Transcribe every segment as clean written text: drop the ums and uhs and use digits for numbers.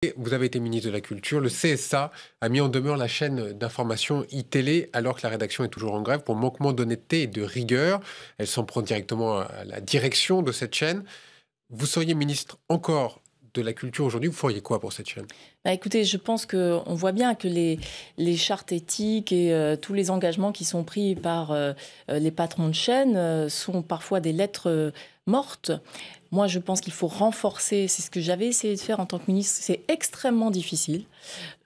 Et vous avez été ministre de la Culture. Le CSA a mis en demeure la chaîne d'information iTélé alors que la rédaction est toujours en grève pour manquement d'honnêteté et de rigueur. Elle s'en prend directement à la direction de cette chaîne. Vous seriez ministre encore de la Culture aujourd'hui, vous feriez quoi pour cette chaîne? Écoutez, je pense qu'on voit bien que les chartes éthiques et tous les engagements qui sont pris par les patrons de chaîne sont parfois des lettres mortes. Moi, je pense qu'il faut renforcer, c'est ce que j'avais essayé de faire en tant que ministre, c'est extrêmement difficile,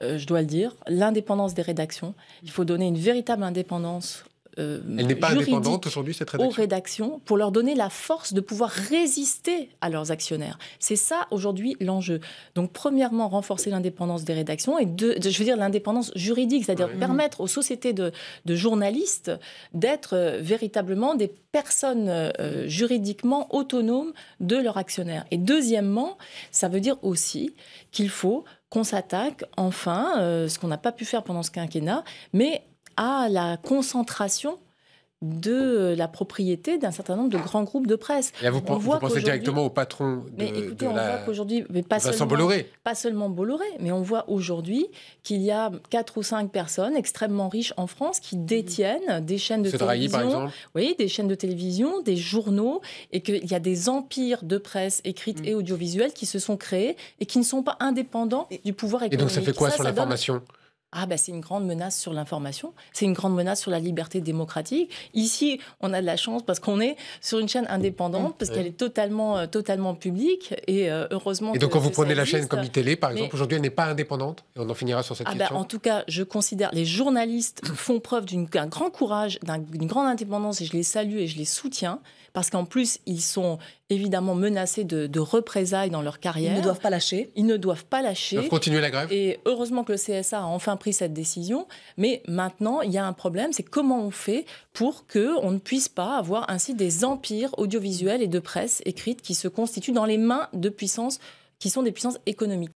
je dois le dire, l'indépendance des rédactions. Il faut donner une véritable indépendance Elle n'est pas indépendante aujourd'hui, cette rédaction? Aux rédactions, pour leur donner la force de pouvoir résister à leurs actionnaires. C'est ça, aujourd'hui, l'enjeu. Donc, premièrement, renforcer l'indépendance des rédactions et je veux dire l'indépendance juridique, c'est-à-dire permettre aux sociétés de journalistes d'être véritablement des personnes juridiquement autonomes de leurs actionnaires. Et deuxièmement, ça veut dire aussi qu'il faut qu'on s'attaque, enfin, ce qu'on n'a pas pu faire pendant ce quinquennat, mais à la concentration de la propriété d'un certain nombre de grands groupes de presse. Et vous pensez directement au patron de Vincent Bolloré. Pas seulement Bolloré, mais on voit aujourd'hui qu'il y a 4 ou 5 personnes extrêmement riches en France qui détiennent des chaînes de télévision, par exemple. Oui, des chaînes de télévision, des journaux, et qu'il y a des empires de presse écrite et audiovisuelle qui se sont créés et qui ne sont pas indépendants du pouvoir économique. Et donc ça fait quoi sur l'information ? C'est une grande menace sur l'information, c'est une grande menace sur la liberté démocratique. Ici, on a de la chance parce qu'on est sur une chaîne indépendante, parce qu'elle est totalement publique, et heureusement. Et donc quand vous prenez la chaîne comme iTélé, par exemple, aujourd'hui, elle n'est pas indépendante, et on en finira sur cette question. En tout cas, je considère les journalistes font preuve d'un grand courage, d'une grande indépendance, et je les salue et je les soutiens, parce qu'en plus, ils sont évidemment menacés de représailles dans leur carrière. Ils ne doivent pas lâcher. Ils ne doivent pas lâcher. Ils doivent continuer la grève. Et heureusement que le CSA a enfin pris cette décision. Mais maintenant, il y a un problème, c'est comment on fait pour qu'on ne puisse pas avoir ainsi des empires audiovisuels et de presse écrite qui se constituent dans les mains de puissances qui sont des puissances économiques.